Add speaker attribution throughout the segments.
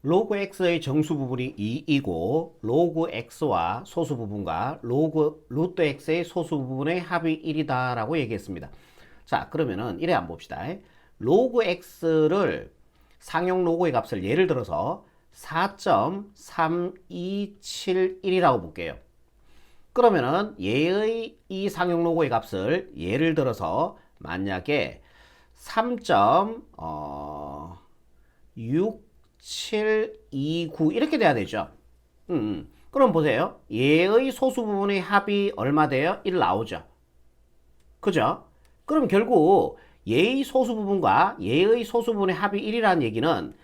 Speaker 1: 로그 x의 정수 부분이 2이고 로그 x와 소수 부분과 로그 루트 x의 소수 부분의 합이 1이다 라고 얘기했습니다. 자, 그러면은 이래 한번 봅시다. 로그 x를 상용 로그의 값을 예를 들어서 4.3271이라고 볼게요. 그러면은 얘의 이 상용 로그의 값을 예를 들어서 만약에 3.6729 이렇게 돼야 되죠. 그럼 보세요. 얘의 소수 부분의 합이 얼마 돼요? 1 나오죠. 그죠? 그럼 결국 얘의 소수 부분과 얘의 소수 부분의 합이 1이라는 얘기는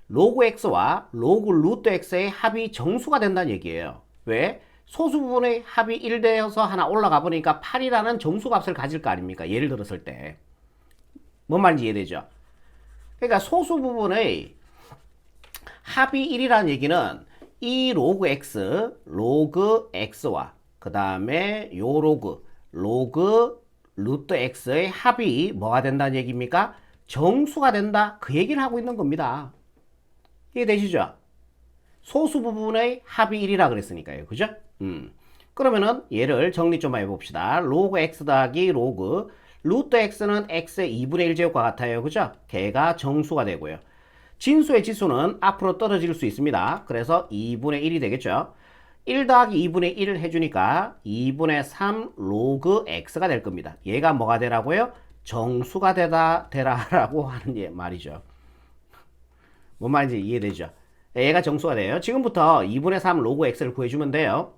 Speaker 1: 로그 x와 로그 루트 x의 합이 정수가 된다는 얘기예요. 왜? 소수 부분의 합이 1 되어서 하나 올라가 보니까 8이라는 정수값을 가질 거 아닙니까? 예를 들었을 때. 뭔 말인지 이해되죠? 그러니까 소수 부분의 합이 1이라는 얘기는 이 로그 x와 그 다음에 요 로그 루트 x의 합이 뭐가 된다는 얘기입니까? 정수가 된다. 그 얘기를 하고 있는 겁니다. 이해되시죠? 소수 부분의 합이 1이라 그랬으니까요. 그죠? 그러면은 얘를 정리 좀 해봅시다. 로그 x 더하기 로그 루트 x는 x의 2분의 1제곱과 같아요. 그죠? 걔가 정수가 되고요. 진수의 지수는 앞으로 떨어질 수 있습니다. 그래서 2분의 1이 되겠죠. 1 더하기 2분의 1을 해주니까 2분의 3 로그 x가 될 겁니다. 얘가 뭐가 되라고요? 정수가 되라라고 하는 말이죠. 뭔 말인지 이해되죠? 얘가 정수가 돼요. 지금부터 2분의 3 로그 x를 구해주면 돼요.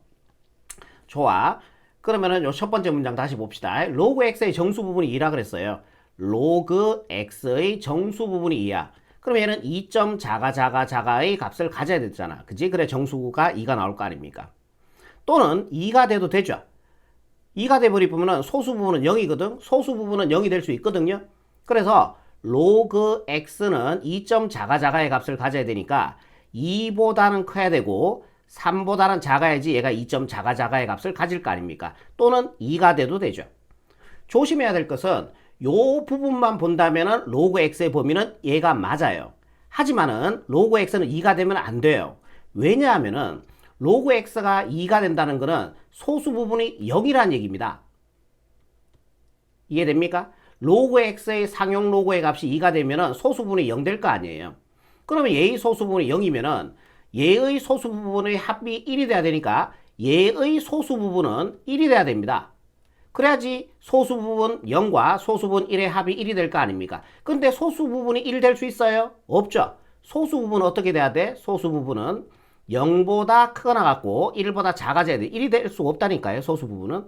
Speaker 1: 좋아. 그러면은 요 첫 번째 문장 다시 봅시다. 로그 x의 정수 부분이 2라 그랬어요. 로그 x의 정수 부분이 2야. 그럼 얘는 2점 자가의 값을 가져야 되잖아. 그지? 그래 정수가 2가 나올 거 아닙니까? 또는 2가 돼도 되죠. 2가 돼버리면 소수 부분은 0이거든. 소수 부분은 0이 될 수 있거든요. 그래서 로그 x는 2점 자가의 값을 가져야 되니까 2보다는 커야 되고 3보다는 작아야지 얘가 2점 자가의 값을 가질 거 아닙니까? 또는 2가 돼도 되죠. 조심해야 될 것은 요 부분만 본다면은 로그 x의 범위는 얘가 맞아요. 하지만은 로그 x는 2가 되면 안 돼요. 왜냐하면은 로그 x가 2가 된다는 것은 소수 부분이 0이라는 얘기입니다. 이해됩니까? 로그 x의 상용 로그의 값이 2가 되면은 소수 부분이 0 될 거 아니에요. 그러면 얘의 소수 부분이 0이면은 얘의 소수 부분의 합이 1이 돼야 되니까 얘의 소수 부분은 1이 돼야 됩니다. 그래야지 소수 부분 0과 소수 부분 1의 합이 1이 될 거 아닙니까? 근데 소수 부분이 1 될 수 있어요? 없죠. 소수 부분은 어떻게 돼야 돼? 소수 부분은 0보다 크거나 같고 1보다 작아져야 돼. 1이 될 수 없다니까요. 소수 부분은.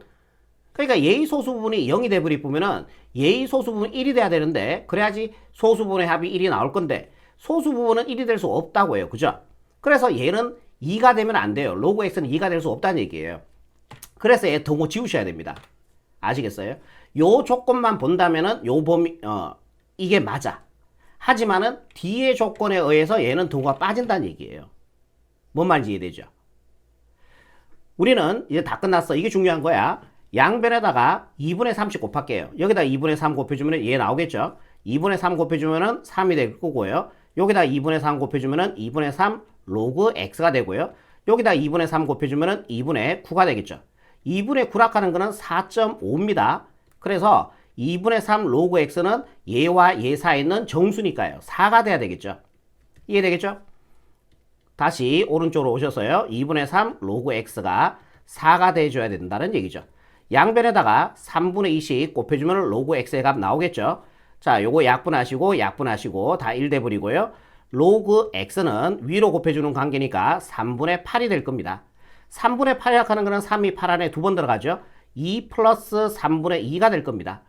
Speaker 1: 그러니까 얘의 소수 부분이 0이 돼버리면은 얘의 소수 부분이 1이 돼야 되는데 그래야지 소수 부분의 합이 1이 나올 건데 소수 부분은 1이 될 수 없다고 해요. 그죠? 그래서 얘는 2가 되면 안 돼요. 로그 x는 2가 될 수 없다는 얘기예요. 그래서 얘 등호 지우셔야 됩니다. 아시겠어요? 요 조건만 본다면은 요 범위 이게 맞아. 하지만은 뒤의 조건에 의해서 얘는 등호가 빠진다는 얘기예요. 뭔 말인지 이해되죠? 우리는 이제 다 끝났어. 이게 중요한 거야. 양변에다가 2분의 3씩 곱할게요. 여기다 2분의 3 곱해주면 얘 나오겠죠? 2분의 3 곱해주면 3이 될 거고요. 여기다 2분의 3 곱해주면 2분의 3 로그 x가 되고요. 여기다 2분의 3 곱해주면 2분의 9가 되겠죠. 2분의 9라 하는 거는 4.5입니다. 그래서 2분의 3 로그 x는 얘와 얘 사이에 있는 정수니까요. 4가 돼야 되겠죠. 이해되겠죠? 다시 오른쪽으로 오셔서요. 2분의 3 로그 x가 4가 돼줘야 된다는 얘기죠. 양변에다가 3분의 2씩 곱해주면 로그 x의 값 나오겠죠. 자, 요거 약분하시고 다 1 돼버리고요. 로그 x는 위로 곱해주는 관계니까 3분의 8이 될 겁니다. 3분의 8이라고 하는 거는 3이 8 안에 두 번 들어가죠. 2 플러스 3분의 2가 될 겁니다.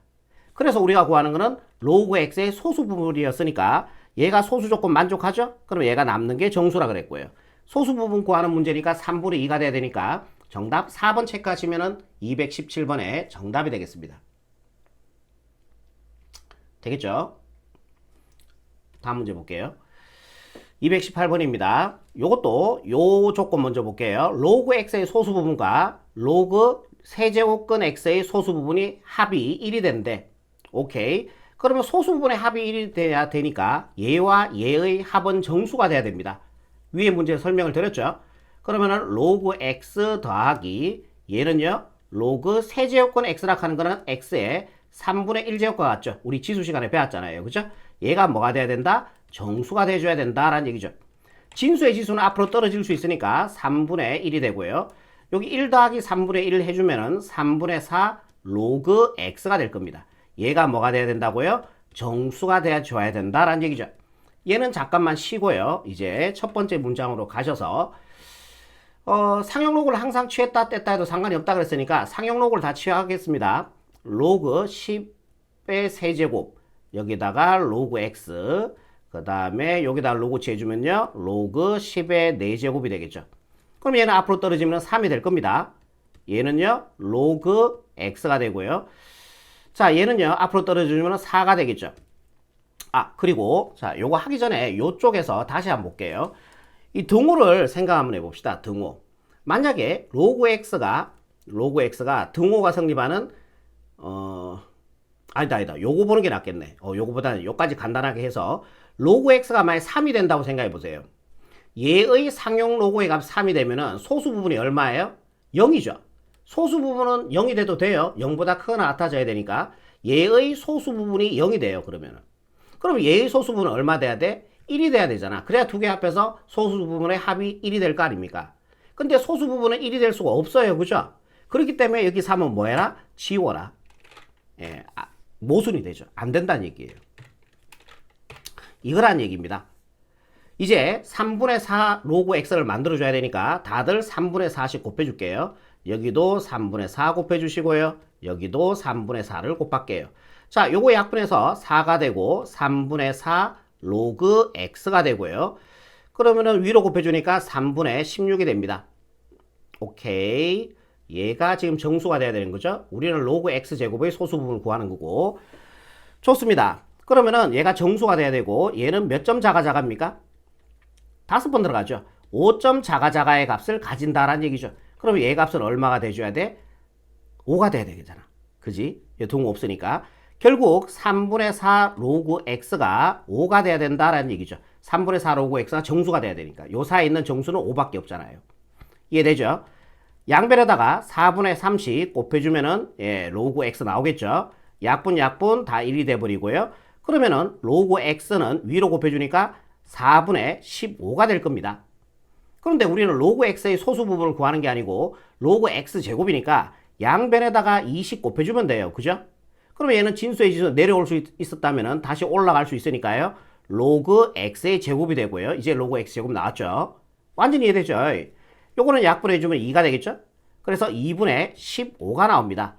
Speaker 1: 그래서 우리가 구하는 거는 로그 x의 소수 부분이었으니까 얘가 소수 조건 만족하죠? 그럼 얘가 남는 게 정수라 그랬고요. 소수 부분 구하는 문제니까 3분의 2가 돼야 되니까 정답 4번 체크하시면 217번에 정답이 되겠습니다. 되겠죠? 다음 문제 볼게요. 218번입니다. 요것도 요 조건 먼저 볼게요. 로그 x의 소수 부분과 로그 세제곱근 x의 소수 부분이 합이 1이 된대. 오케이. 그러면 소수 부분의 합이 1이 돼야 되니까 얘와 얘의 합은 정수가 돼야 됩니다. 위에 문제 설명을 드렸죠. 그러면은 로그 x 더하기 얘는요. 로그 세제곱권 x라 하는 거는 x의 3분의 1제곱과 같죠. 우리 지수 시간에 배웠잖아요. 그죠? 얘가 뭐가 돼야 된다? 정수가 돼줘야 된다라는 얘기죠. 진수의 지수는 앞으로 떨어질 수 있으니까 3분의 1이 되고요. 여기 1 더하기 3분의 1을 해주면은 3분의 4 로그 x가 될 겁니다. 얘가 뭐가 돼야 된다고요? 정수가 돼줘야 된다라는 얘기죠. 얘는 잠깐만 쉬고요. 이제 첫 번째 문장으로 가셔서 상용 로그를 항상 취했다 뗐다 해도 상관이 없다 그랬으니까 상용 로그를 다 취하겠습니다. 로그 10의 세제곱 여기다가 로그 x 그 다음에 여기다 로그 취해주면요 로그 10의 4제곱이 되겠죠. 그럼 얘는 앞으로 떨어지면 3이 될 겁니다. 얘는요 로그 x가 되고요. 자 얘는요 앞으로 떨어지면 4가 되겠죠. 그리고 자 요거 하기 전에 요쪽에서 다시 한번 볼게요. 이 등호를 생각 한번 해봅시다. 등호. 만약에 로그 x가 등호가 성립하는 아니다. 요거 보는 게 낫겠네. 요거보다는 요까지 간단하게 해서 로그 x가 만약 3이 된다고 생각해 보세요. 얘의 상용 로그의 값 3이 되면은 소수 부분이 얼마예요? 0이죠. 소수 부분은 0이 돼도 돼요. 0보다 크거나 같아져야 되니까 얘의 소수 부분이 0이 돼요. 그러면 얘의 소수 부분은 얼마 돼야 돼? 1이 돼야 되잖아. 그래야 두 개 합해서 소수 부분의 합이 1이 될 거 아닙니까? 근데 소수 부분은 1이 될 수가 없어요. 그죠? 그렇기 때문에 여기 3은 뭐 해라? 지워라. 예, 모순이 되죠. 안 된다는 얘기예요. 이거란 얘기입니다. 이제 3분의 4 로그 x를 만들어줘야 되니까 다들 3분의 4씩 곱해줄게요. 여기도 3분의 4 곱해주시고요. 여기도 3분의 4를 곱할게요. 자, 요거 약분해서 4가 되고 3분의 4 로그 x가 되고요. 그러면은 위로 곱해주니까 3분의 16이 됩니다. 오케이. 얘가 지금 정수가 돼야 되는 거죠. 우리는 로그 x제곱의 소수 부분을 구하는 거고. 좋습니다. 그러면은 얘가 정수가 돼야 되고 얘는 몇 점 자가자가입니까? 5번 들어가죠. 5점 자가자가의 값을 가진다라는 얘기죠. 그러면 얘 값은 얼마가 돼줘야 돼? 5가 돼야 되겠잖아. 그지? 얘 동호 없으니까. 결국 3분의 4 로그 x가 5가 돼야 된다라는 얘기죠. 3분의 4 로그 x가 정수가 돼야 되니까. 요 사이에 있는 정수는 5밖에 없잖아요. 이해되죠? 양변에다가 4분의 3씩 곱해주면은 로그 x 나오겠죠. 약분 다 1이 돼버리고요. 그러면은 로그 x는 위로 곱해주니까 4분의 15가 될 겁니다. 그런데 우리는 로그 x의 소수 부분을 구하는 게 아니고 로그 x 제곱이니까 양변에다가 2씩 곱해주면 돼요. 그죠? 그러면 얘는 진수의 지수 내려올 수 있었다면 다시 올라갈 수 있으니까요. 로그 x의 제곱이 되고요. 이제 로그 x 제곱 나왔죠. 완전히 이해되죠? 요거는 약분해주면 2가 되겠죠? 그래서 2분의 15가 나옵니다.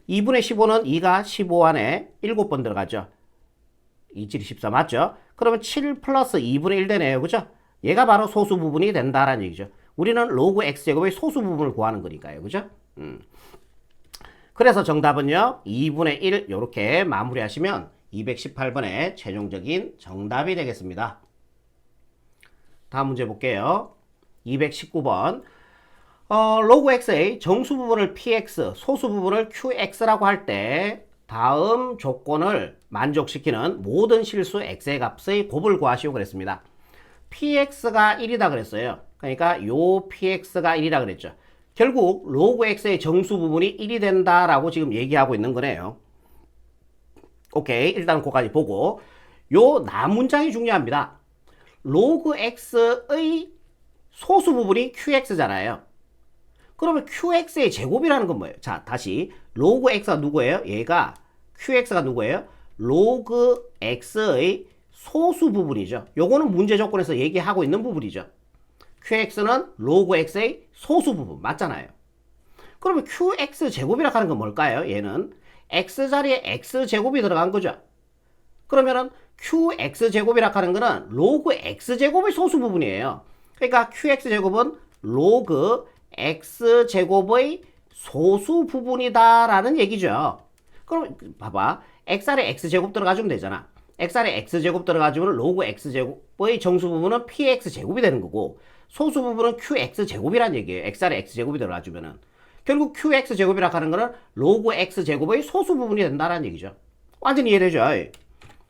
Speaker 1: 2분의 15는 2가 15 안에 7번 들어가죠. 2, 7, 14 맞죠? 그러면 7 플러스 2분의 1 되네요. 그죠? 얘가 바로 소수 부분이 된다라는 얘기죠. 우리는 로그 x제곱의 소수 부분을 구하는 거니까요. 그죠? 그래서 정답은요. 2분의 1 이렇게 마무리하시면 218번의 최종적인 정답이 되겠습니다. 다음 문제 볼게요. 219번 로그 x의 정수 부분을 px, 소수 부분을 qx라고 할 때 다음 조건을 만족시키는 모든 실수 x의 값의 곱을 구하시오 그랬습니다. px가 1이다 그랬어요. 그러니까 요 px가 1이다 그랬죠. 결국 로그 x의 정수 부분이 1이 된다라고 지금 얘기하고 있는 거네요. 오케이. 일단 그거까지 보고 요 남문장이 중요합니다. 로그 x의 소수 부분이 qx잖아요. 그러면 qx의 제곱이라는 건 뭐예요? 자, 다시 로그 x가 누구예요? 얘가 qx가 누구예요? 로그 x의 소수 부분이죠. 요거는 문제 조건에서 얘기하고 있는 부분이죠. qx는 로그 x의 소수 부분 맞잖아요. 그러면 qx 제곱이라고 하는 건 뭘까요? 얘는 x 자리에 x 제곱이 들어간 거죠. 그러면은 qx 제곱이라고 하는 거는 로그 x 제곱의 소수 부분이에요. 그러니까 qx 제곱은 로그 x 제곱의 소수 부분이다라는 얘기죠. 그럼 봐봐. x알에 x제곱 들어가주면 되잖아. x알에 x제곱 들어가주면 로그 x제곱의 정수 부분은 px제곱이 되는 거고 소수 부분은 qx제곱이란 얘기예요. x알에 x제곱이 들어가주면은. 결국 qx제곱이라고 하는 거는 로그 x제곱의 소수 부분이 된다는 얘기죠. 완전히 이해되죠?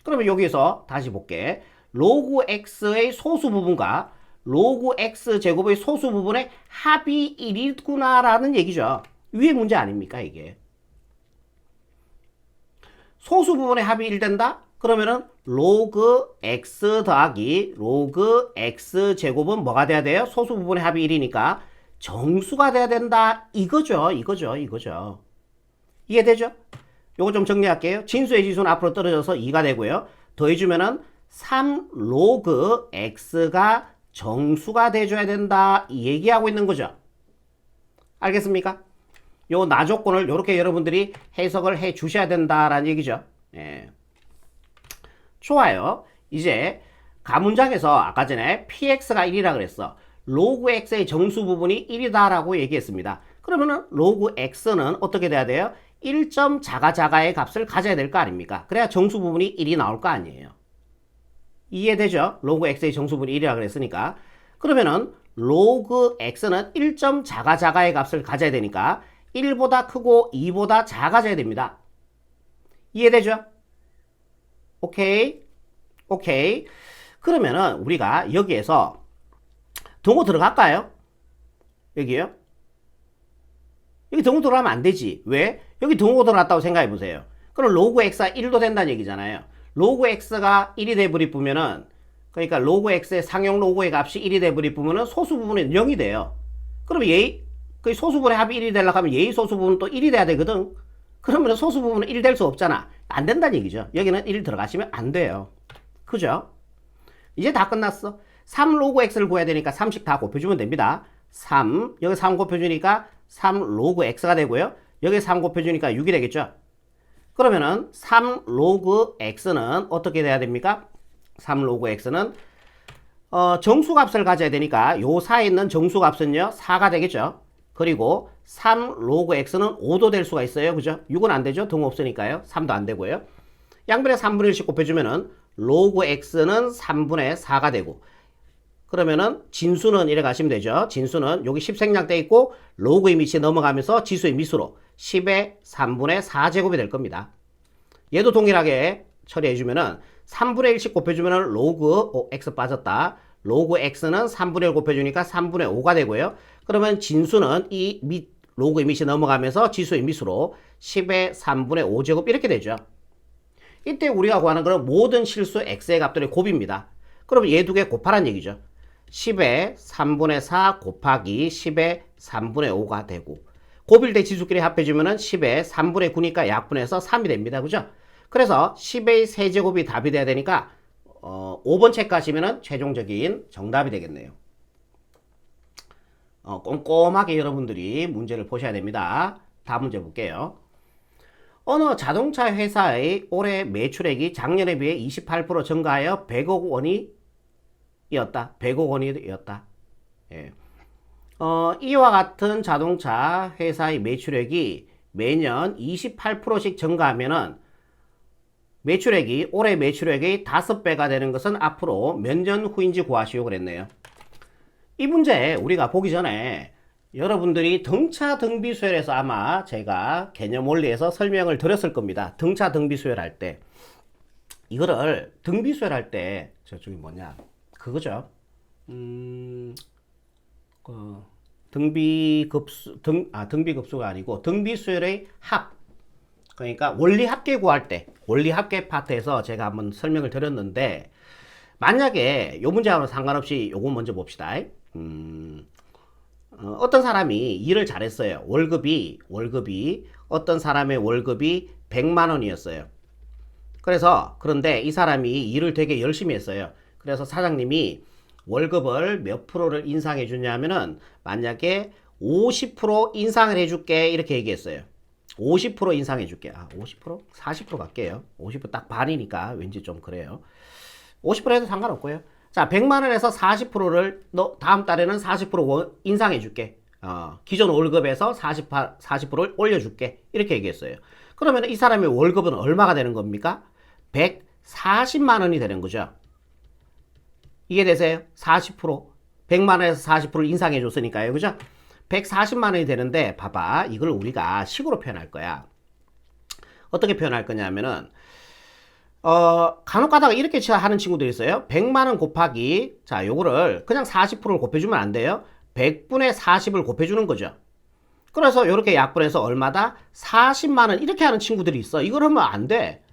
Speaker 1: 그러면 여기서 다시 볼게. 로그 x의 소수 부분과 로그 x 제곱의 소수 부분의 합이 1이구나라는 얘기죠. 위에 문제 아닙니까 이게. 소수 부분의 합이 1 된다? 그러면은 로그 x 더하기 로그 x 제곱은 뭐가 돼야 돼요? 소수 부분의 합이 1이니까 정수가 돼야 된다. 이거죠. 이해되죠? 요거 좀 정리할게요. 진수의 지수는 앞으로 떨어져서 2가 되고요. 더해주면은 3 로그 x가 정수가 돼줘야 된다. 이 얘기하고 있는 거죠. 알겠습니까? 요 나조건을 요렇게 여러분들이 해석을 해 주셔야 된다라는 얘기죠. 예. 좋아요. 이제 가문장에서 아까 전에 px가 1이라 그랬어. 로그 x의 정수 부분이 1이다라고 얘기했습니다. 그러면은 로그 x는 어떻게 돼야 돼요? 1점 자가자가의 값을 가져야 될 거 아닙니까? 그래야 정수 부분이 1이 나올 거 아니에요. 이해되죠? 로그 x의 정수 부분이 1이라 그랬으니까. 그러면은 로그 x는 1점 자가자가의 값을 가져야 되니까 1보다 크고 2보다 작아져야 됩니다. 이해되죠? 오케이. 그러면은 우리가 여기에서 동호 들어갈까요? 여기요? 여기 동호 들어가면 안 되지. 왜? 여기 동호 들어갔다고 생각해 보세요. 그럼 로그 x가 1도 된다는 얘기잖아요. 로그 x가 1이 돼버리면은 그러니까 로그 x의 상용 로그의 값이 1이 돼버리면은 소수 부분은 0이 돼요. 그럼 그 소수 부분의 합이 1이 되려고 하면 얘의 소수 부분은 또 1이 돼야 되거든. 그러면 소수 부분은 1 될 수 없잖아. 안 된다는 얘기죠. 여기는 1 들어가시면 안 돼요. 그죠? 이제 다 끝났어. 3 로그 x를 구해야 되니까 3씩 다 곱해주면 됩니다. 3, 여기 3 곱해주니까 3 로그 x가 되고요. 여기 3 곱해주니까 6이 되겠죠. 그러면은 3 로그 x는 어떻게 돼야 됩니까? 3 로그 x는 정수값을 가져야 되니까 요 사이에 있는 정수값은요 4가 되겠죠. 그리고 3 로그 x는 5도 될 수가 있어요. 그죠? 6은 안 되죠. 등 없으니까요. 3도 안 되고요. 양변에 3분의 1씩 곱해주면은 로그 x는 3분의 4가 되고 그러면은 진수는 이래 가시면 되죠. 진수는 여기 10생략 돼 있고 로그의 밑이 넘어가면서 지수의 밑으로 10의 3분의 4제곱이 될 겁니다. 얘도 동일하게 처리해 주면은 3분의 1씩 곱해주면은 로그 x 빠졌다. 로그 x는 3분의 1 곱해주니까 3분의 5가 되고요. 그러면 진수는 이 로그의 밑이 넘어가면서 지수의 밑으로 10의 3분의 5제곱 이렇게 되죠. 이때 우리가 구하는 것은 모든 실수 x의 값들의 곱입니다. 그러면 얘 두 개 곱하란 얘기죠. 10의 3분의 4 곱하기 10의 3분의 5가 되고 곱일 때 지수끼리 합해주면 10의 3분의 9니까 약분해서 3이 됩니다. 그죠? 그래서 10의 세제곱이 답이 돼야 되니까 5번 책 가시면 최종적인 정답이 되겠네요. 꼼꼼하게 여러분들이 문제를 보셔야 됩니다. 다음 문제 볼게요. 어느 자동차 회사의 올해 매출액이 작년에 비해 28% 증가하여 100억 원이었다. 100억 원이었다. 예. 이와 같은 자동차 회사의 매출액이 매년 28%씩 증가하면은 매출액이 올해 매출액의 5배가 되는 것은 앞으로 몇 년 후인지 구하시오 그랬네요. 이 문제 우리가 보기 전에 여러분들이 등차 등비수열에서 아마 제가 개념 원리에서 설명을 드렸을 겁니다. 등차 등비수열 할 때 이거를 등비수열 할 때 저쪽이 뭐냐 그거죠. 등비급수가 아니고 등비수열의 합. 그러니까 원리합계 구할 때 원리합계 파트에서 제가 한번 설명을 드렸는데 만약에 요 문제하고는 상관없이 요거 먼저 봅시다. 어떤 사람이 일을 잘했어요. 월급이 어떤 사람의 월급이 100만 원이었어요. 그런데 이 사람이 일을 되게 열심히 했어요. 그래서 사장님이 월급을 몇 프로를 인상해 주냐면은 만약에 50% 인상을 해줄게 이렇게 얘기했어요. 50% 인상해 줄게. 50%? 40% 갈게요. 50%딱 반이니까 왠지 좀 그래요. 50% 해도 상관없고요. 자, 100만 원에서 40%를 너 다음 달에는 40% 인상해 줄게. 기존 월급에서 40%를 올려줄게. 이렇게 얘기했어요. 그러면 이 사람의 월급은 얼마가 되는 겁니까? 140만 원이 되는 거죠. 이해되세요? 40%. 100만 원에서 40%를 인상해 줬으니까요. 그죠? 140만 원이 되는데 봐봐. 이걸 우리가 식으로 표현할 거야. 어떻게 표현할 거냐면은 간혹 가다가 이렇게 하는 친구들이 있어요. 100만원 곱하기, 자, 요거를 그냥 40%를 곱해주면 안 돼요. 100분의 40을 곱해주는 거죠. 그래서 이렇게 약분해서 얼마다? 40만원 이렇게 하는 친구들이 있어. 이걸 하면 안 돼.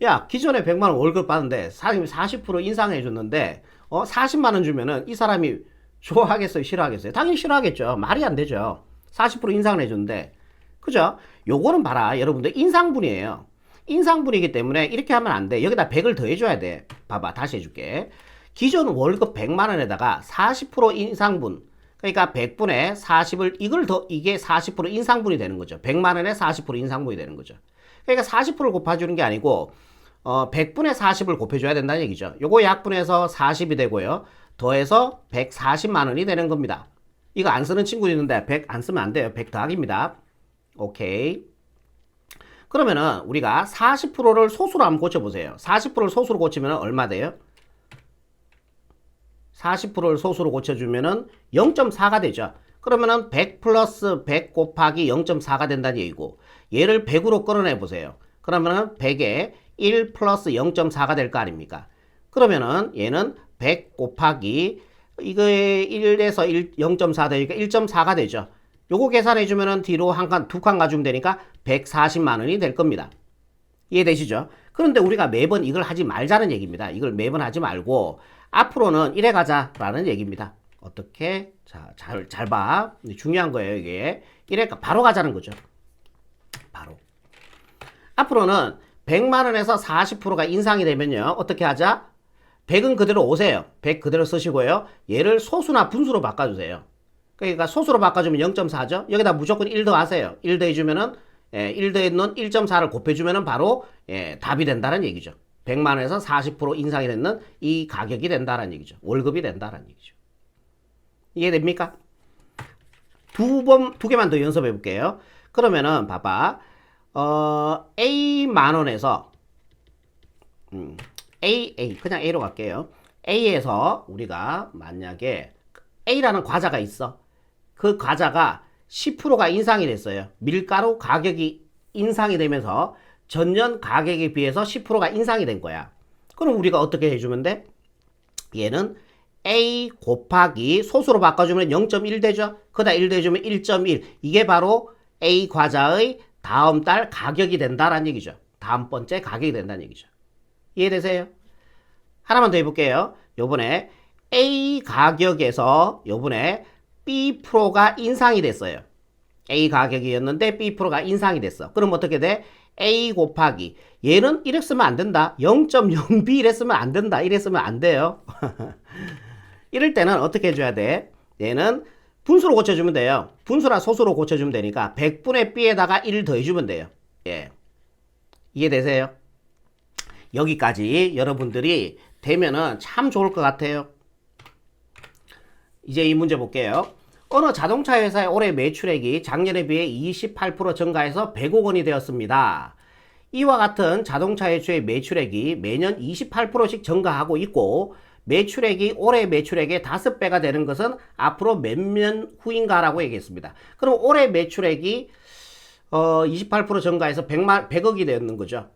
Speaker 1: 야, 기존에 100만원 월급 받는데 40% 인상해 줬는데 40만원 주면은 이 사람이 좋아하겠어요? 싫어하겠어요? 당연히 싫어하겠죠. 말이 안 되죠. 40% 인상을 해줬는데. 그죠? 요거는 봐라. 여러분들 인상분이에요. 인상분이기 때문에 이렇게 하면 안 돼. 여기다 100을 더해줘야 돼. 봐봐. 다시 해줄게. 기존 월급 100만원에다가 40% 인상분. 그러니까 100분의 40을, 이게 40% 인상분이 되는 거죠. 100만원에 40% 인상분이 되는 거죠. 그러니까 40%를 곱해주는 게 아니고, 100분의 40을 곱해줘야 된다는 얘기죠. 요거 약분해서 40이 되고요. 더해서 140만원이 되는 겁니다. 이거 안 쓰는 친구 있는데 100 안 쓰면 안 돼요. 100 더하기입니다. 오케이. 그러면은 우리가 40%를 소수로 한번 고쳐보세요. 40%를 소수로 고치면 얼마 돼요? 40%를 소수로 고쳐주면은 0.4가 되죠. 그러면은 100 플러스 100 곱하기 0.4가 된다는 얘기고, 얘를 100으로 끌어내 보세요. 그러면은 100에 1 플러스 0.4가 될 거 아닙니까? 그러면은 얘는 100 곱하기 이거에 1에서 0.4 되니까 1.4가 되죠. 요거 계산해주면은 뒤로 한 칸, 두 칸 가주면 되니까 140만원이 될 겁니다. 이해되시죠? 그런데 우리가 매번 이걸 하지 말자는 얘기입니다. 이걸 매번 하지 말고 앞으로는 이래 가자라는 얘기입니다. 어떻게? 자, 잘 봐. 중요한 거예요, 이게. 이래 바로 가자는 거죠. 바로. 앞으로는 100만원에서 40%가 인상이 되면요. 어떻게 하자? 100은 그대로 오세요. 100 그대로 쓰시고요. 얘를 소수나 분수로 바꿔주세요. 그러니까 소수로 바꿔주면 0.4죠. 여기다 무조건 1 더하세요. 1 더해주면은 1 더해놓은 1.4를 곱해주면은 바로 답이 된다는 얘기죠. 100만원에서 40% 인상이 되는 이 가격이 된다는 얘기죠. 월급이 된다는 얘기죠. 이해됩니까? 두 개만 더 연습해 볼게요. 그러면은 봐봐. A 만원에서 A 그냥 A로 갈게요. A에서 우리가 만약에 A라는 과자가 있어. 그 과자가 10%가 인상이 됐어요. 밀가루 가격이 인상이 되면서 전년 가격에 비해서 10%가 인상이 된 거야. 그럼 우리가 어떻게 해주면 돼? 얘는 A 곱하기 소수로 바꿔주면 0.1 되죠? 그다 1 더해주면 1.1. 이게 바로 A 과자의 다음 달 가격이 된다는 얘기죠. 다음 번째 가격이 된다는 얘기죠. 이해되세요? 하나만 더 해볼게요. 요번에 A 가격에서 요번에 B 프로가 인상이 됐어요. A 가격이었는데 B 프로가 인상이 됐어. 그럼 어떻게 돼? A 곱하기 얘는 이랬으면 안 된다. 0.0B 이랬으면 안 된다. 이랬으면 안 돼요. 이럴 때는 어떻게 해줘야 돼? 얘는 분수로 고쳐주면 돼요. 분수나 소수로 고쳐주면 되니까 100분의 B에다가 1을 더해주면 돼요. 예. 이해되세요? 여기까지 여러분들이 되면은 참 좋을 것 같아요. 이제 이 문제 볼게요. 어느 자동차 회사의 올해 매출액이 작년에 비해 28% 증가해서 100억 원이 되었습니다. 이와 같은 자동차 회사의 매출액이 매년 28%씩 증가하고 있고 올해 매출액의 5배가 되는 것은 앞으로 몇 년 후인가라고 얘기했습니다. 그럼 올해 매출액이 28% 증가해서 100억이 되는 거죠.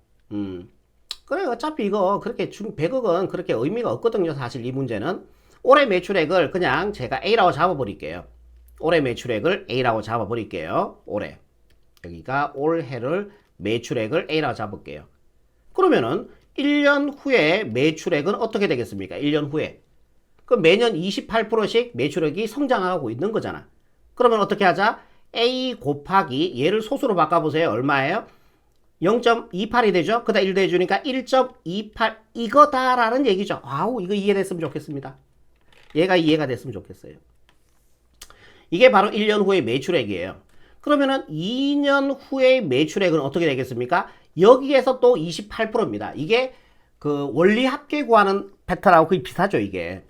Speaker 1: 그래 어차피 이거 그렇게 100억은 그렇게 의미가 없거든요. 사실 이 문제는. 올해 매출액을 그냥 제가 A라고 잡아버릴게요. 올해 매출액을 A라고 잡아버릴게요. 올해. 여기가 올해를 매출액을 A라고 잡을게요. 그러면은 1년 후에 매출액은 어떻게 되겠습니까? 1년 후에. 그 매년 28%씩 매출액이 성장하고 있는 거잖아. 그러면 어떻게 하자? A 곱하기 얘를 소수로 바꿔보세요. 얼마예요? 0.28이 되죠? 그다 1 더해주니까 1.28 이거다라는 얘기죠. 아우 이거 이해됐으면 좋겠습니다. 얘가 이해가 됐으면 좋겠어요. 이게 바로 1년 후의 매출액이에요. 그러면은 2년 후의 매출액은 어떻게 되겠습니까? 여기에서 또 28%입니다. 이게 그 원리 합계 구하는 패턴하고 거의 비슷하죠, 이게.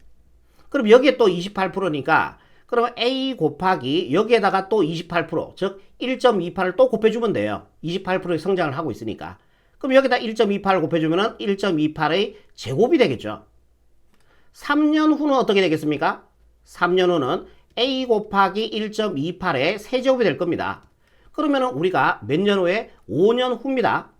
Speaker 1: 그럼 여기에 또 28%니까 그러면 A 곱하기 여기에다가 또 28%, 즉 1.28을 또 곱해주면 돼요. 28%의 성장을 하고 있으니까. 그럼 여기다 1.28을 곱해주면은 1.28의 제곱이 되겠죠. 3년 후는 어떻게 되겠습니까? 3년 후는 A 곱하기 1.28의 세제곱이 될 겁니다. 그러면은 우리가 몇 년 후에 5년 후입니다.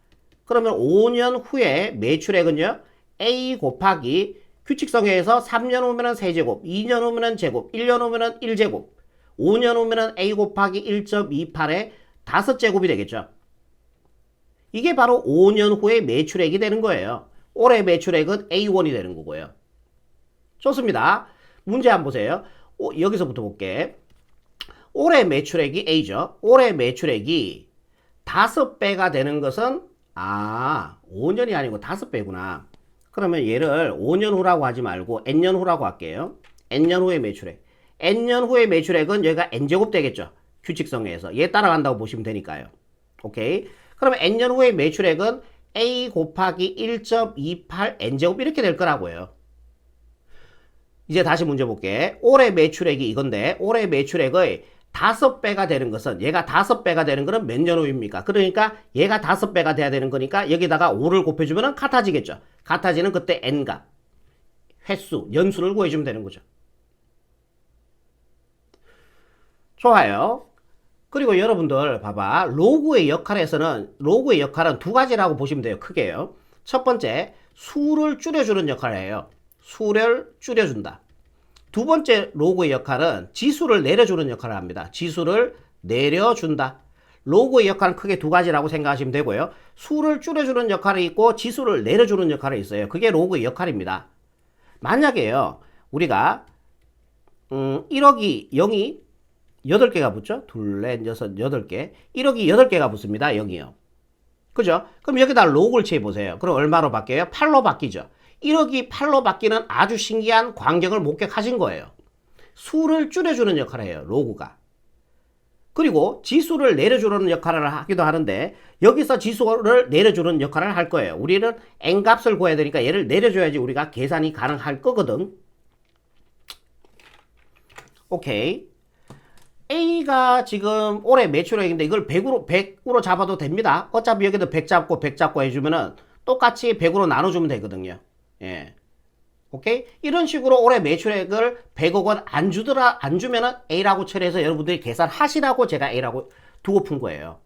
Speaker 1: 그러면 5년 후에 매출액은요. A 곱하기 규칙성에서 3년 후면은 세제곱, 2년 후면은 제곱, 1년 후면은 1제곱, 5년 후면은 A 곱하기 1.28의 5제곱이 되겠죠. 이게 바로 5년 후에 매출액이 되는 거예요. 올해 매출액은 A1이 되는 거고요. 좋습니다. 문제 한번 보세요. 여기서부터 볼게. 올해 매출액이 A죠. 올해 매출액이 5배가 되는 것은 5년이 아니고 5배구나. 그러면 얘를 5년 후라고 하지 말고 N년 후라고 할게요. N년 후의 매출액. N년 후의 매출액은 여기가 N제곱 되겠죠. 규칙성에서. 얘 따라간다고 보시면 되니까요. 오케이. 그러면 N년 후의 매출액은 A 곱하기 1.28 N제곱 이렇게 될 거라고요. 이제 다시 문제 볼게. 올해 매출액이 이건데 올해 매출액의 5배가 되는 것은 얘가 5배가 되는 거는 몇 년 후입니까? 그러니까 얘가 5배가 돼야 되는 거니까 여기다가 5를 곱해주면 같아지겠죠. 같아지는 그때 n값, 횟수, 연수를 구해주면 되는 거죠. 좋아요. 그리고 여러분들 봐봐. 로그의 역할은 두 가지라고 보시면 돼요. 크게요. 첫 번째, 수를 줄여주는 역할을 해요. 수를 줄여준다. 두 번째 로그의 역할은 지수를 내려주는 역할을 합니다. 지수를 내려준다. 로그의 역할은 크게 두 가지라고 생각하시면 되고요. 수를 줄여주는 역할이 있고 지수를 내려주는 역할이 있어요. 그게 로그의 역할입니다. 만약에요. 우리가 1억이 0이 8개가 붙죠? 둘, 넷, 여섯, 8개. 1억이 8개가 붙습니다. 0이요. 그죠? 그럼 여기다 로그를 취해보세요. 그럼 얼마로 바뀌어요? 8로 바뀌죠. 1억이 8로 바뀌는 아주 신기한 광경을 목격하신 거예요. 수를 줄여주는 역할을 해요. 로그가. 그리고 지수를 내려주는 역할을 하기도 하는데 여기서 지수를 내려주는 역할을 할 거예요. 우리는 n값을 구해야 되니까 얘를 내려줘야지 우리가 계산이 가능할 거거든. 오케이. A가 지금 올해 매출액인데 이걸 100으로 잡아도 됩니다. 어차피 여기도 100 잡고 100 잡고 해주면은 똑같이 100으로 나눠주면 되거든요. 예. 오케이? 이런 식으로 올해 매출액을 100억 원 안 주면은 A라고 처리해서 여러분들이 계산하시라고 제가 A라고 두고 푼 거예요.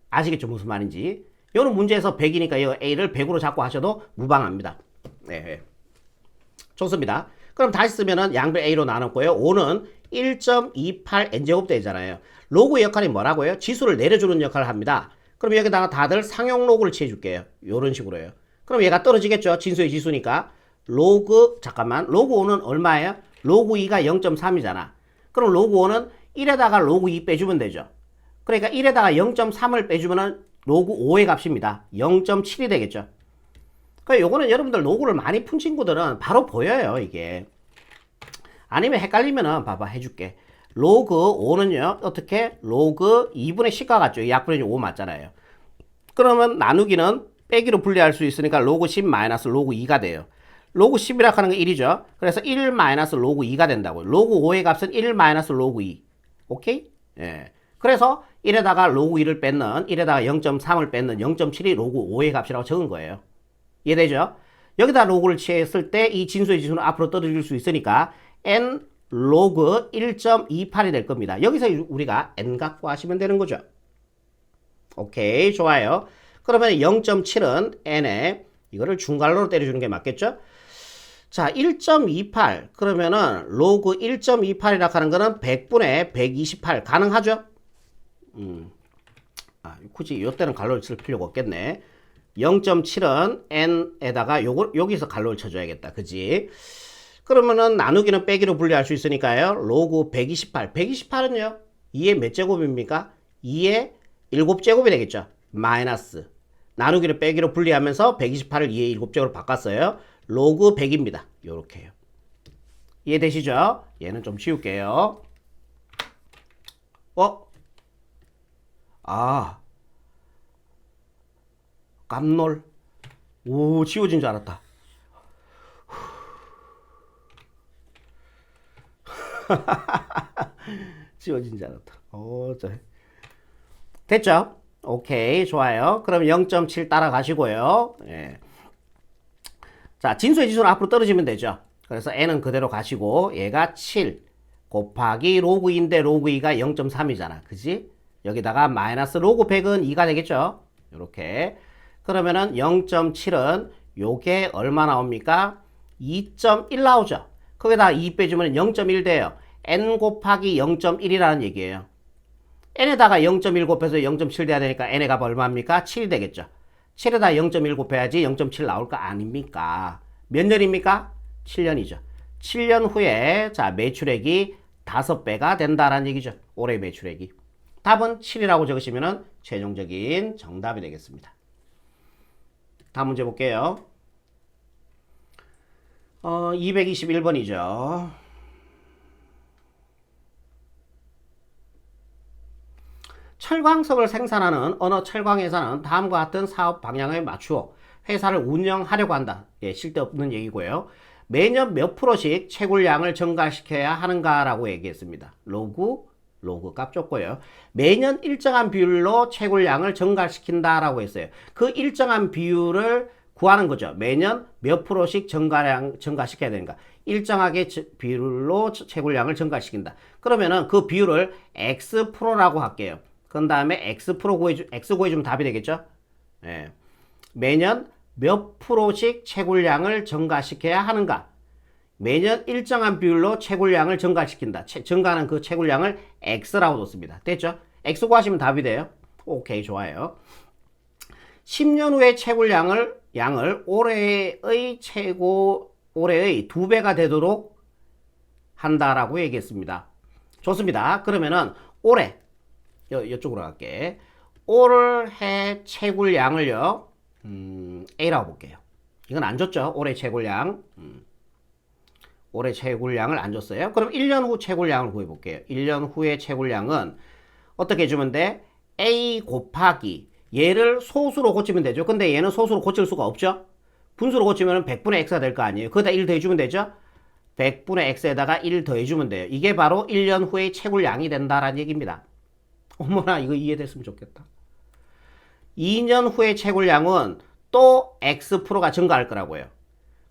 Speaker 1: 아시겠죠? 무슨 말인지. 이런 문제에서 100이니까 이 A를 100으로 잡고 하셔도 무방합니다. 네. 좋습니다. 그럼 다시 쓰면은 양변 A로 나눴고요. 5는 1.28n제곱 되잖아요. 로그의 역할이 뭐라고요? 지수를 내려주는 역할을 합니다. 그럼 여기다가 다들 상용 로그를 취해줄게요. 이런 식으로요. 그럼 얘가 떨어지겠죠. 진수의 지수니까. 로그 5는 얼마예요? 로그 2가 0.3이잖아. 그럼 로그 5는 1에다가 로그 2 빼주면 되죠. 그러니까 1에다가 0.3을 빼주면은 로그 5의 값입니다. 0.7이 되겠죠. 그러니까 요거는 여러분들 로그를 많이 푼 친구들은 바로 보여요, 이게. 아니면 헷갈리면은 봐봐, 해줄게. 로그 5는요, 어떻게? 로그 2분의 10과 같죠? 약분의 5 맞잖아요. 그러면 나누기는 빼기로 분리할 수 있으니까 로그 10 마이너스 로그 2가 돼요. 로그 10이라 하는 건 1이죠. 그래서 1 마이너스 로그 2가 된다고요. 로그 5의 값은 1 마이너스 로그 2. 오케이? 예. 그래서 1에다가 로그 2를 뺐는, 1에다가 0.3을 뺐는 0.7이 로그 5의 값이라고 적은 거예요. 이해되죠? 여기다 로그를 취했을 때 이 진수의 지수는 앞으로 떨어질 수 있으니까 n 로그 1.28이 될 겁니다. 여기서 우리가 n 갖고 하시면 되는 거죠. 오케이, 좋아요. 그러면 0.7은 n에 이거를 중괄호로 때려주는 게 맞겠죠? 자, 1.28 그러면은 로그 1.28이라 하는 거는 100분의 128 가능하죠? 굳이 이때는 갈로를 쓸 필요가 없겠네. 0.7은 n에다가 여기서 갈로를 쳐줘야겠다. 그지? 그러면은 나누기는 빼기로 분리할 수 있으니까요. 로그 128. 128은요? 2의 몇 제곱입니까? 2의 7제곱이 되겠죠. 마이너스. 나누기를 빼기로 분리하면서 128을 2의 7제곱으로 바꿨어요. 로그 100입니다. 요렇게요. 이해되시죠? 얘는 좀 치울게요. 깜놀. 오, 지워진 줄 알았다. 지워진 줄 알았다. 됐죠? 오케이, 좋아요. 그럼 0.7 따라가시고요. 예. 자, 진수의 지수는 앞으로 떨어지면 되죠. 그래서 n은 그대로 가시고 얘가 7 곱하기 로그 2인데 로그 2가 0.3이잖아. 그지? 여기다가 마이너스 로그 100은 2가 되겠죠? 이렇게. 그러면은 0.7은 요게 얼마 나옵니까? 2.1 나오죠. 거기다 2 빼주면 0.1 돼요. n 곱하기 0.1이라는 얘기예요. n에다가 0.1 곱해서 0.7 돼야 되니까 n의 값 얼마입니까? 7이 되겠죠. 7에다 0.1 곱해야지 0.7 나올 거 아닙니까? 몇 년입니까? 7년이죠. 7년 후에 자 매출액이 5배가 된다라는 얘기죠. 올해 매출액이. 답은 7이라고 적으시면 최종적인 정답이 되겠습니다. 다음 문제 볼게요. 221번이죠. 철광석을 생산하는 어느 철광회사는 다음과 같은 사업 방향에 맞추어 회사를 운영하려고 한다. 예, 쓸데없는 얘기고요. 매년 몇 프로씩 채굴량을 증가시켜야 하는가라고 얘기했습니다. 로그 값 줬고요. 매년 일정한 비율로 채굴량을 증가시킨다라고 했어요. 그 일정한 비율을 구하는 거죠. 매년 몇 프로씩 증가시켜야 되는가. 일정하게 비율로 채굴량을 증가시킨다. 그러면은 그 비율을 X%라고 할게요. 그 다음에 X 구해주면 답이 되겠죠. 예. 매년 몇 프로씩 채굴량을 증가시켜야 하는가. 매년 일정한 비율로 채굴량을 증가시킨다. 증가하는 그 채굴량을 X라고 뒀습니다. 됐죠? X 구하시면 답이 돼요. 오케이, 좋아요. 10년 후에 채굴량을 올해의 2배가 되도록 한다라고 얘기했습니다. 좋습니다. 그러면은 올해 이쪽으로 갈게. 올해 채굴량을요 A라고 볼게요. 이건 안 줬죠. 올해 채굴량. 올해 채굴량을 안 줬어요. 그럼 1년 후 채굴량을 구해볼게요. 1년 후의 채굴량은 어떻게 해주면 돼? A 곱하기 얘를 소수로 고치면 되죠. 근데 얘는 소수로 고칠 수가 없죠. 분수로 고치면 100분의 x가 될 거 아니에요. 거기다 1 더해주면 되죠. 100분의 x에다가 1 더해주면 돼요. 이게 바로 1년 후의 채굴량이 된다라는 얘기입니다. 어머나, 이거 이해됐으면 좋겠다. 2년 후의 채굴량은 또 X%가 증가할 거라고요.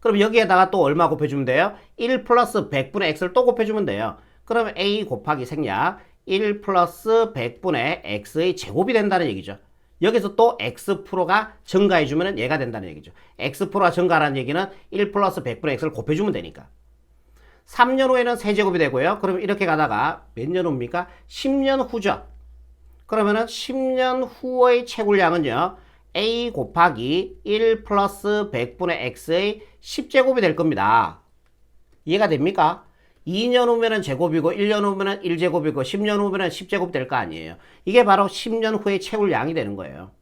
Speaker 1: 그럼 여기에다가 또 얼마 곱해주면 돼요? 1 플러스 100분의 X를 또 곱해주면 돼요. 그러면 A 곱하기 생략 1 플러스 100분의 X의 제곱이 된다는 얘기죠. 여기서 또 X%가 증가해주면 얘가 된다는 얘기죠. X%가 증가하는 얘기는 1 플러스 100분의 X를 곱해주면 되니까. 3년 후에는 세제곱이 되고요. 그러면 이렇게 가다가 몇 년 후입니까? 10년 후죠. 그러면은 10년 후의 채굴량은요. A 곱하기 1 플러스 100분의 X의 10제곱이 될 겁니다. 이해가 됩니까? 2년 후면은 제곱이고 1년 후면은 1제곱이고 10년 후면은 10제곱 될 거 아니에요. 이게 바로 10년 후의 채굴량이 되는 거예요.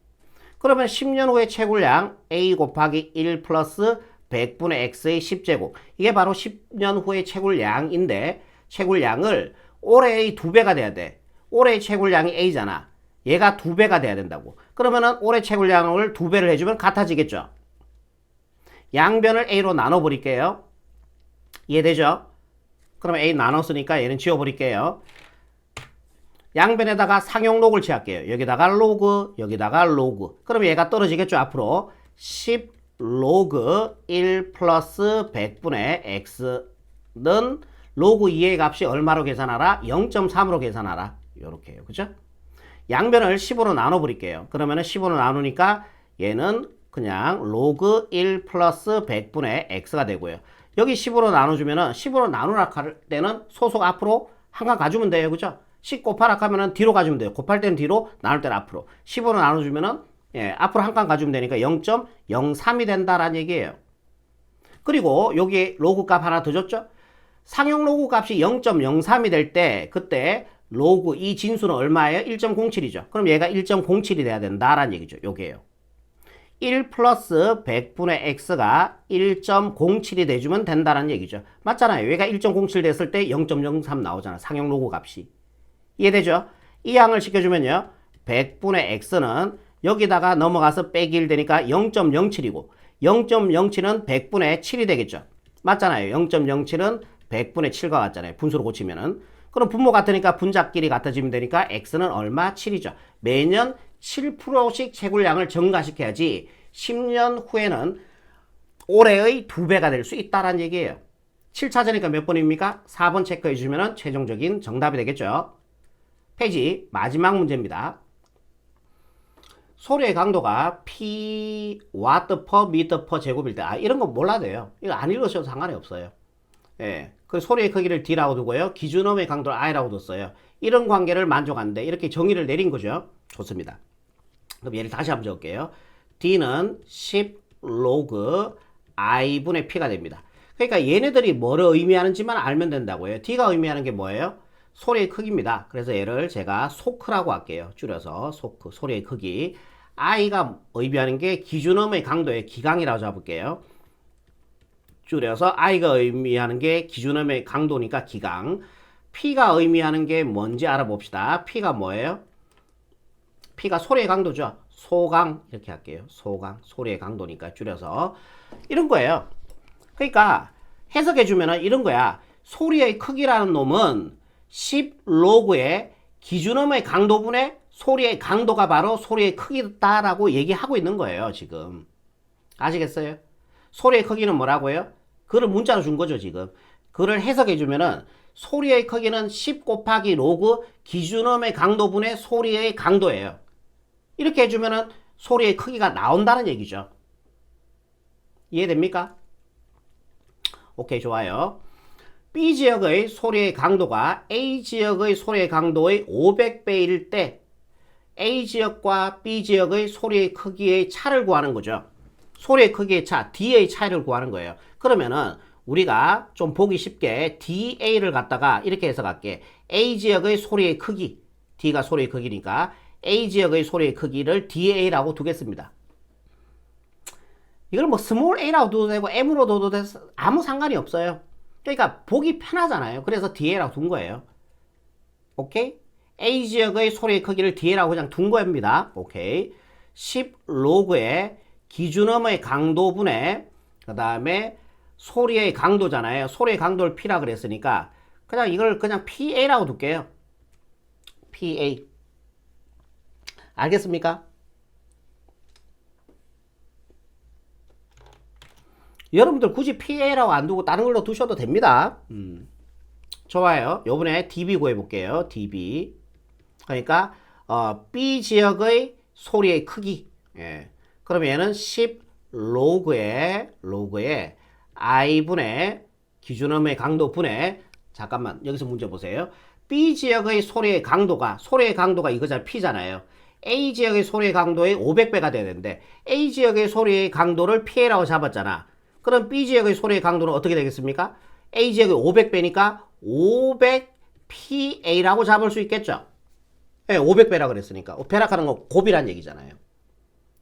Speaker 1: 그러면 10년 후의 채굴량 A 곱하기 1 플러스 100분의 X의 10제곱. 이게 바로 10년 후의 채굴량인데 채굴량을 올해의 2배가 돼야 돼. 올해의 채굴량이 A잖아. 얘가 2배가 돼야 된다고. 그러면은 올해 채굴량을 2배를 해주면 같아지겠죠. 양변을 A로 나눠버릴게요. 이해되죠? 그러면 A 나눴으니까 얘는 지워버릴게요. 양변에다가 상용록을 취할게요. 여기다가 로그, 여기다가 로그. 그럼 얘가 떨어지겠죠, 앞으로. 10 로그 1 플러스 100분의 X는 로그 2의 값이 얼마로 계산하라? 0.3으로 계산하라. 요렇게요. 그죠? 양변을 10으로 나눠버릴게요. 그러면은 10으로 나누니까 얘는 그냥 로그 1 플러스 100분의 X가 되고요. 여기 10으로 나눠주면은 10으로 나누라 할 때는 소속 앞으로 한 칸 가주면 돼요. 그죠? 10 곱하라 하면은 뒤로 가주면 돼요. 곱할 때는 뒤로, 나눌 때는 앞으로. 10으로 나눠주면은 예, 앞으로 한 칸 가주면 되니까 0.03이 된다라는 얘기예요. 그리고 여기 로그 값 하나 더 줬죠? 상용 로그 값이 0.03이 될 때 그때 로그 이 진수는 얼마예요? 1.07이죠. 그럼 얘가 1.07이 돼야 된다라는 얘기죠. 요게요. 1 플러스 100분의 x가 1.07이 돼주면 된다는 얘기죠. 맞잖아요. 얘가 1.07 됐을 때 0.03 나오잖아. 상용 로그 값이. 이해되죠? 이 양을 시켜주면요. 100분의 x는 여기다가 넘어가서 빼기 1 되니까 0.07이고 0.07은 100분의 7이 되겠죠. 맞잖아요. 0.07은 100분의 7과 같잖아요. 분수로 고치면은. 그럼 분모 같으니까 분자끼리 같아지면 되니까 x는 얼마? 7이죠. 매년 7%씩 채굴량을 증가시켜야지 10년 후에는 올해의 2배가 될 수 있다는 얘기예요. 7차전이니까 몇 번입니까? 4번 체크해 주시면 최종적인 정답이 되겠죠. 페이지 마지막 문제입니다. 소리의 강도가 P 와트 퍼 미터 퍼 제곱일 때, 이런 거 몰라도 돼요. 이거 안 읽으셔도 상관이 없어요. 예. 그 소리의 크기를 D라고 두고요. 기준음의 강도를 I라고 뒀어요. 이런 관계를 만족하는데, 이렇게 정의를 내린 거죠. 좋습니다. 그럼 얘를 다시 한번 적을게요. D는 10 로그 I분의 P가 됩니다. 그러니까 얘네들이 뭐를 의미하는지만 알면 된다고요. D가 의미하는 게 뭐예요? 소리의 크기입니다. 그래서 얘를 제가 소크라고 할게요. 줄여서 소크, 소리의 크기. I가 의미하는 게 기준음의 강도의 기강이라고 잡을게요. 줄여서 I가 의미하는 게 기준음의 강도니까 기강. P가 의미하는 게 뭔지 알아봅시다. P가 뭐예요? P가 소리의 강도죠. 소강 이렇게 할게요. 소강, 소리의 강도니까 줄여서 이런 거예요. 그러니까 해석해주면은 이런 거야. 소리의 크기라는 놈은 10 로그의 기준음의 강도분의 소리의 강도가 바로 소리의 크기다라고 얘기하고 있는 거예요. 지금 아시겠어요? 소리의 크기는 뭐라고요? 그걸 문자로 준 거죠. 지금 그걸 해석해주면은 소리의 크기는 10 곱하기 로그 기준음의 강도분의 소리의 강도예요. 이렇게 해주면은 소리의 크기가 나온다는 얘기죠. 이해됩니까? 오케이, 좋아요. B지역의 소리의 강도가 A지역의 소리의 강도의 500배일 때 A지역과 B지역의 소리의 크기의 차를 구하는 거죠. 소리의 크기의 차, D의 차이를 구하는 거예요. 그러면은 우리가 좀 보기 쉽게 DA를 갖다가 이렇게 해석할게. A지역의 소리의 크기, D가 소리의 크기니까 A지역의 소리의 크기를 DA라고 두겠습니다. 이걸 뭐 스몰 a라고 둬도 되고 m으로 둬도 돼서 아무 상관이 없어요. 그러니까 보기 편하잖아요. 그래서 DA라고 둔 거예요. 오케이? A지역의 소리의 크기를 DA라고 그냥 둔 겁니다. 오케이? 10 로그의 기준음의 강도분의 그 다음에 소리의 강도잖아요. 소리의 강도를 P라 그랬으니까 그냥 이걸 그냥 PA라고 둘게요. PA. 알겠습니까? 여러분들 굳이 PA라고 안 두고 다른 걸로 두셔도 됩니다. 좋아요. 요번에 DB 구해볼게요. DB. 그러니까 B 지역의 소리의 크기. 예. 그럼 얘는 10 로그의 I분의 기준음의 강도 분의, 잠깐만 여기서 문제 보세요. B 지역의 소리의 강도가 이거잖아요. P잖아요. A 지역의 소리의 강도의 500배가 돼야 되는데 A 지역의 소리의 강도를 PA라고 잡았잖아. 그럼 B지역의 소리의 강도는 어떻게 되겠습니까? A지역의 500배니까 500PA라고 잡을 수 있겠죠? 네, 500배라 그랬으니까. 배락하는 거 곱이란 얘기잖아요.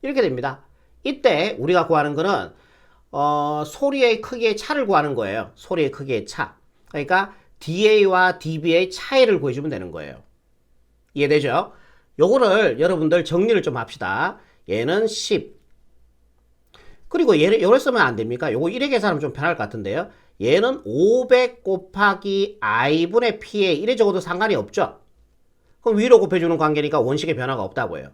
Speaker 1: 이렇게 됩니다. 이때 우리가 구하는 거는 소리의 크기의 차를 구하는 거예요. 소리의 크기의 차. 그러니까 DA와 DB의 차이를 구해주면 되는 거예요. 이해되죠? 요거를 여러분들 정리를 좀 합시다. 얘는 10. 그리고 얘를 요걸 쓰면 안 됩니까? 요거 1에 계산하면 좀 편할 것 같은데요. 얘는 500 곱하기 I분의 PA 이래 적어도 상관이 없죠? 그럼 위로 곱해주는 관계니까 원식의 변화가 없다고요.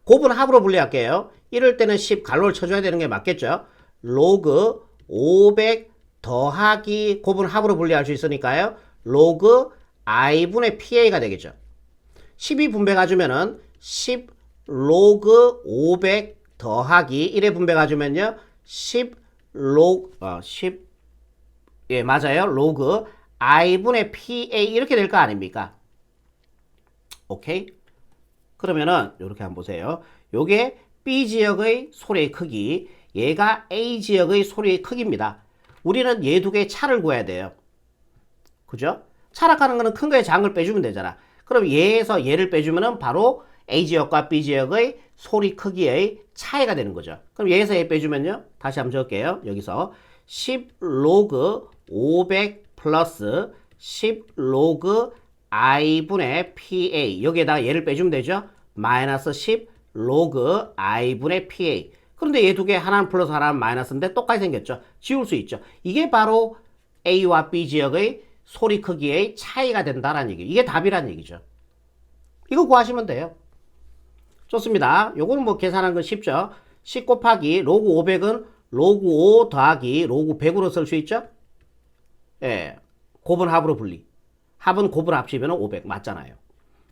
Speaker 1: 곱은 합으로 분리할게요. 이럴 때는 10 갈로를 쳐줘야 되는 게 맞겠죠? 로그 500 더하기 곱은 합으로 분리할 수 있으니까요. 로그 I분의 PA가 되겠죠. 12 분배 가주면은 10 로그 500 더하기 1의 분배 가주면요 10 로그 10 예 맞아요 로그 I분의 PA 이렇게 될 거 아닙니까? 오케이? 그러면은 이렇게 한번 보세요. 요게 B지역의 소리의 크기, 얘가 A지역의 소리의 크기입니다. 우리는 얘 두 개의 차를 구해야 돼요. 그죠? 차락하는 거는 큰 거에 작은 걸 빼주면 되잖아. 그럼 얘에서 얘를 빼주면은 바로 A지역과 B지역의 소리 크기의 차이가 되는 거죠. 그럼 얘에서 얘 빼주면요. 다시 한번 적을게요. 여기서 10 로그 500 플러스 10 로그 I분의 PA. 여기에다가 얘를 빼주면 되죠. 마이너스 10 로그 I분의 PA. 그런데 얘 두 개 하나는 플러스 하나는 마이너스인데 똑같이 생겼죠. 지울 수 있죠. 이게 바로 A와 B 지역의 소리 크기의 차이가 된다라는 얘기. 이게 답이라는 얘기죠. 이거 구하시면 돼요. 좋습니다. 요거는 뭐 계산하는 건 쉽죠. 10 곱하기 로그 500은 로그 5 더하기 로그 100으로 쓸 수 있죠. 예, 곱은 합으로 분리. 합은 곱을 합치면 500 맞잖아요.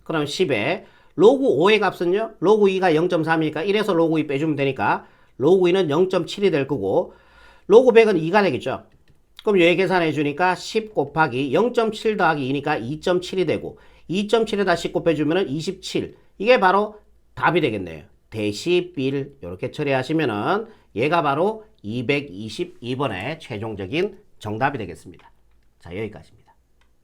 Speaker 1: 그럼 10에 로그 5의 값은요. 로그 2가 0.3이니까 1에서 로그 2 빼주면 되니까 로그 2는 0.7이 될 거고 로그 100은 2가 되겠죠. 그럼 얘 계산해 주니까 10 곱하기 0.7 더하기 2니까 2.7이 되고 2.7에다 10 곱해주면 27. 이게 바로 답이 되겠네요. 데시빌 이렇게 처리하시면은 얘가 바로 222번의 최종적인 정답이 되겠습니다. 자, 여기까지입니다.